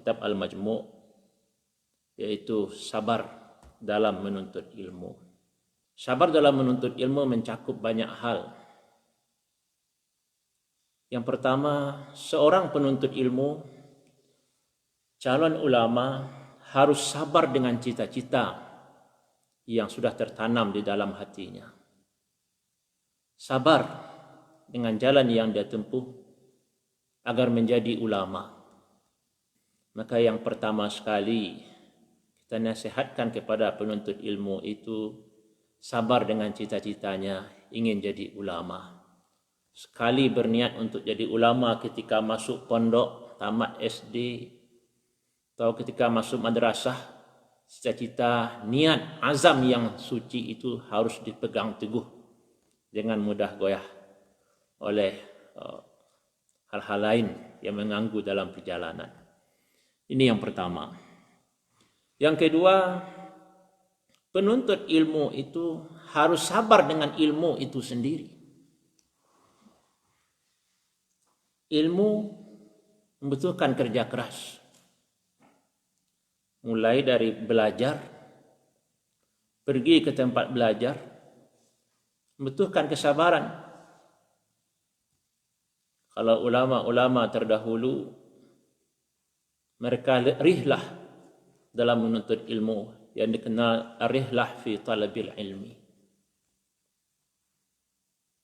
kitab Al-Majmu', yaitu sabar dalam menuntut ilmu. Sabar dalam menuntut ilmu mencakup banyak hal. Yang pertama, seorang penuntut ilmu, calon ulama, harus sabar dengan cita-cita yang sudah tertanam di dalam hatinya. Sabar dengan jalan yang dia tempuh agar menjadi ulama. Maka yang pertama sekali kita nasihatkan kepada penuntut ilmu itu sabar dengan cita-citanya ingin jadi ulama. Sekali berniat untuk jadi ulama ketika masuk pondok, tamat SD, atau ketika masuk madrasah, cita-cita, niat, azam yang suci itu harus dipegang teguh, jangan mudah goyah oleh hal-hal lain yang mengganggu dalam perjalanan. Ini yang pertama. Yang kedua, penuntut ilmu itu harus sabar dengan ilmu itu sendiri. Ilmu membutuhkan kerja keras. Mulai dari belajar, pergi ke tempat belajar, membutuhkan kesabaran. Kalau ulama-ulama terdahulu, mereka rihlah dalam menuntut ilmu, yang dikenal rihlah fi talabil ilmi.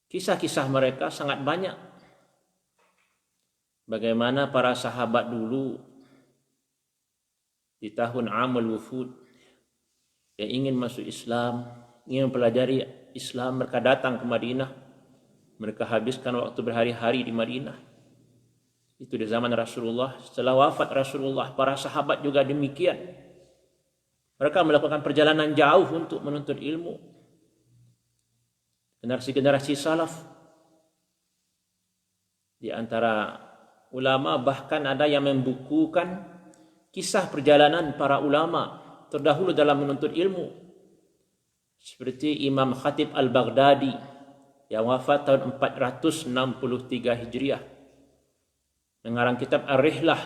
Kisah-kisah mereka sangat banyak. Bagaimana para sahabat dulu di tahun Amul Wufud yang ingin masuk Islam, ingin mempelajari Islam, mereka datang ke Madinah. Mereka habiskan waktu berhari-hari di Madinah. Itu di zaman Rasulullah. Setelah wafat Rasulullah, para sahabat juga demikian. Mereka melakukan perjalanan jauh untuk menuntut ilmu. Generasi-generasi salaf, di antara ulama bahkan ada yang membukukan kisah perjalanan para ulama terdahulu dalam menuntut ilmu. Seperti Imam Khatib Al-Baghdadi yang wafat tahun 463 Hijriah, mengarang kitab Ar-Rihlah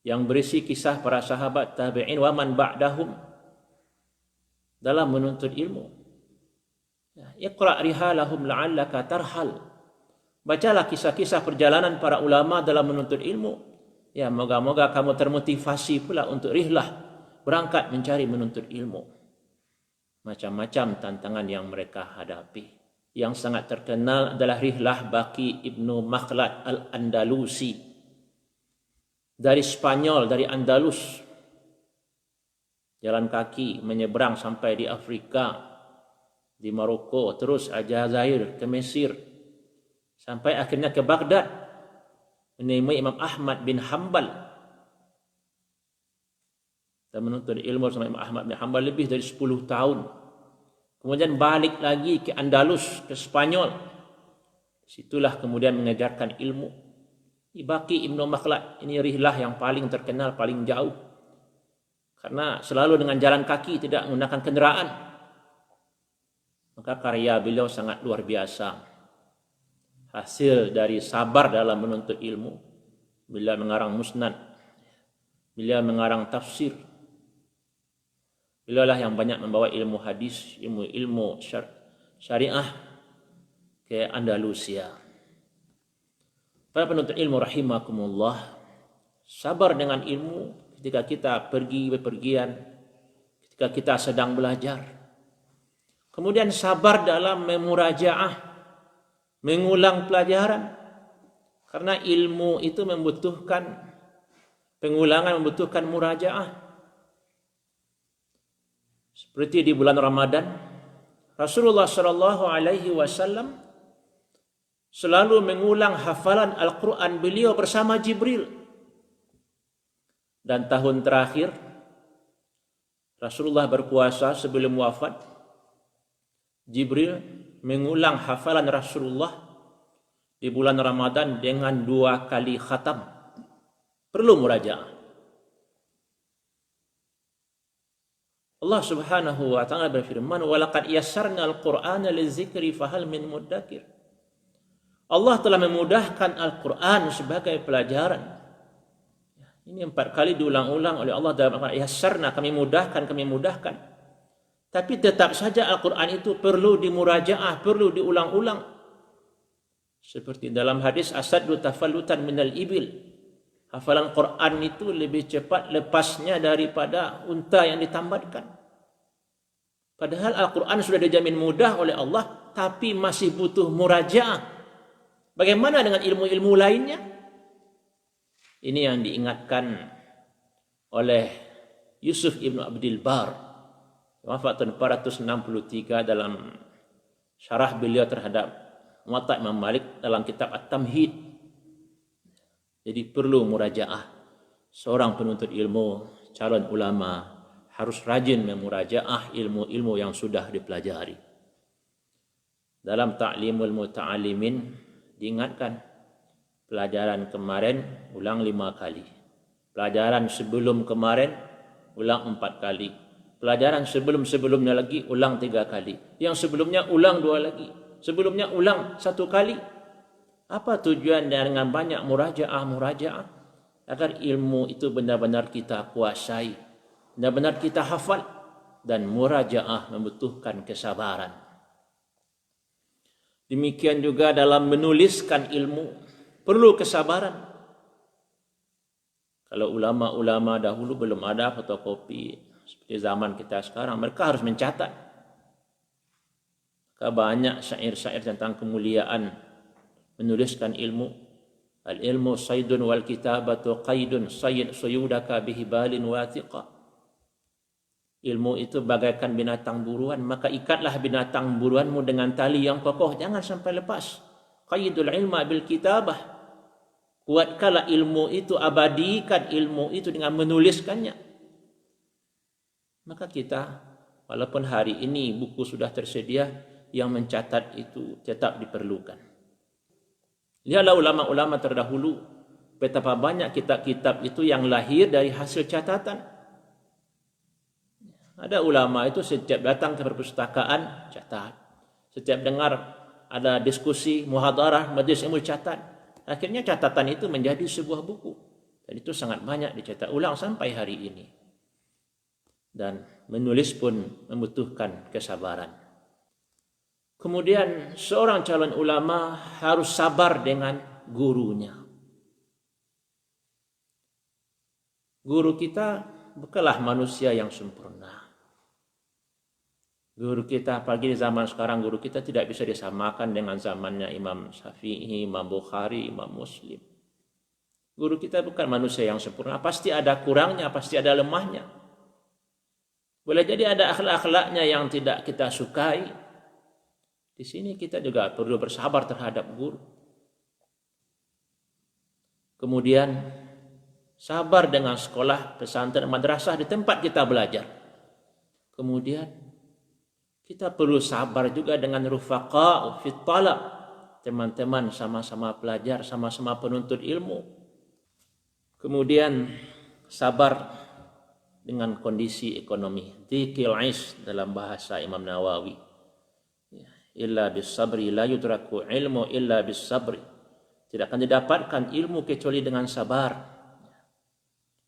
yang berisi kisah para sahabat tabi'in wa man ba'dahum dalam menuntut ilmu. Iqra' rihalahum la'allaka tarhal. Bacalah kisah-kisah perjalanan para ulama dalam menuntut ilmu. Ya, moga-moga kamu termotivasi pula untuk rihlah, berangkat mencari menuntut ilmu. Macam-macam tantangan yang mereka hadapi. Yang sangat terkenal adalah rihlah Baqi Ibnu Makhlad Al-Andalusi. Dari Spanyol, dari Andalus, jalan kaki menyeberang sampai di Afrika, di Maroko, terus Aljazair, ke Mesir, sampai akhirnya ke Baghdad, menemui Imam Ahmad bin Hanbal. Dan menuntut ilmu sama Imam Ahmad bin Hanbal lebih dari 10 tahun. Kemudian balik lagi ke Andalus, ke Spanyol. Situlah kemudian mengajarkan ilmu. Baqi Ibnu Makhlad, ini rihlah yang paling terkenal, paling jauh. Karena selalu dengan jalan kaki, tidak menggunakan kendaraan. Maka karya beliau sangat luar biasa. Hasil dari sabar dalam menuntut ilmu. Beliau mengarang musnad. Beliau mengarang tafsir. Beliau lah yang banyak membawa ilmu hadis, ilmu syariah ke Andalusia. Para penuntut ilmu rahimakumullah, sabar dengan ilmu ketika kita pergi bepergian, ketika kita sedang belajar. Kemudian sabar dalam memurajaah, mengulang pelajaran. Karena ilmu itu membutuhkan pengulangan, membutuhkan murajaah. Seperti di bulan Ramadan, Rasulullah SAW selalu mengulang hafalan Al-Quran beliau bersama Jibril. Dan tahun terakhir, Rasulullah berpuasa sebelum wafat, Jibril mengulang hafalan Rasulullah di bulan Ramadan dengan 2 kali khatam. Perlu murajaah. Allah Subhanahu wa taala berfirman, "Wa laqad yassarna al-Qur'ana lizikri fahal min muddakir." Allah telah memudahkan Al-Quran sebagai pelajaran. Ini 4 kali diulang-ulang oleh Allah dalam Al-Quran. Yassarna, kami mudahkan. Tapi tetap saja Al-Quran itu perlu dimurajaah, perlu diulang-ulang. Seperti dalam hadis, asaddu tafallutan minal ibil. Hafalan Quran itu lebih cepat lepasnya daripada unta yang ditambatkan. Padahal Al-Quran sudah dijamin mudah oleh Allah, tapi masih butuh murajaah. Bagaimana dengan ilmu-ilmu lainnya? Ini yang diingatkan oleh Yusuf ibn Abdul Bar, wafat tahun 463, dalam syarah beliau terhadap Muwatta Imam Malik dalam kitab At-Tamhid. Jadi perlu murajaah. Seorang penuntut ilmu, calon ulama, harus rajin memurajaah ilmu-ilmu yang sudah dipelajari. Dalam Ta'limul Muta'allimin diingatkan, pelajaran kemarin ulang 5 kali. Pelajaran sebelum kemarin ulang 4 kali. Pelajaran sebelum-sebelumnya lagi ulang 3 kali. Yang sebelumnya ulang 2 lagi. Sebelumnya ulang 1 kali. Apa tujuan dengan banyak murajaah? Agar ilmu itu benar-benar kita kuasai, benar-benar kita hafal. Dan murajaah membutuhkan kesabaran. Demikian juga dalam menuliskan ilmu, perlu kesabaran. Kalau ulama-ulama dahulu belum ada fotokopi seperti zaman kita sekarang, mereka harus mencatat. Banyak syair-syair tentang kemuliaan menuliskan ilmu. Al-ilmu saydun wal kitabatu qaidun sayyid suyudaka bihibalin wathiqa. Ilmu itu bagaikan binatang buruan, maka ikatlah binatang buruanmu dengan tali yang kokoh, jangan sampai lepas. Qaidul ilma bil kitabah. Kuatkanlah ilmu itu, abadikan ilmu itu dengan menuliskannya. Maka kita, walaupun hari ini buku sudah tersedia, yang mencatat itu tetap diperlukan. Lihatlah ulama-ulama terdahulu, betapa banyak kitab-kitab itu yang lahir dari hasil catatan. Ada ulama itu setiap datang ke perpustakaan, catat. Setiap dengar ada diskusi, muhadarah, majlis ilmu, catat. Akhirnya catatan itu menjadi sebuah buku. Dan itu sangat banyak dicetak ulang sampai hari ini. Dan menulis pun membutuhkan kesabaran. Kemudian seorang calon ulama harus sabar dengan gurunya. Guru kita bukanlah manusia yang sempurna. Guru kita, apalagi di zaman sekarang, guru kita tidak bisa disamakan dengan zamannya Imam Syafi'i, Imam Bukhari, Imam Muslim. Guru kita bukan manusia yang sempurna, pasti ada kurangnya, pasti ada lemahnya. Boleh jadi ada akhlak-akhlaknya yang tidak kita sukai. Di sini kita juga perlu bersabar terhadap guru. Kemudian sabar dengan sekolah, pesantren, madrasah di tempat kita belajar. Kemudian kita perlu sabar juga dengan rufaqa fit talab, teman-teman sama-sama pelajar, sama-sama penuntut ilmu. Kemudian sabar dengan kondisi ekonomi. Dhiqil aish dalam bahasa Imam Nawawi. Illa bis sabri la yudraku ilmu illa bis sabri. Tidak akan didapatkan ilmu kecuali dengan sabar.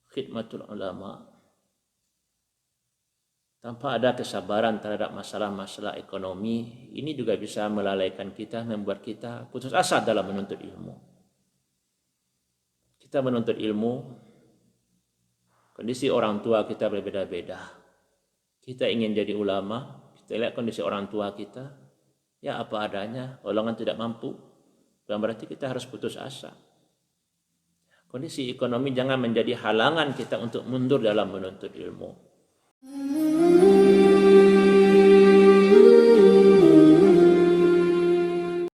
Khidmatul ulama. Tanpa ada kesabaran terhadap masalah-masalah ekonomi, ini juga bisa melalaikan kita, membuat kita putus asa dalam menuntut ilmu. Kita menuntut ilmu, kondisi orang tua kita berbeda-beda. Kita ingin jadi ulama, kita lihat kondisi orang tua kita, ya apa adanya, golongan tidak mampu, dan berarti kita harus putus asa. Kondisi ekonomi jangan menjadi halangan kita untuk mundur dalam menuntut ilmu.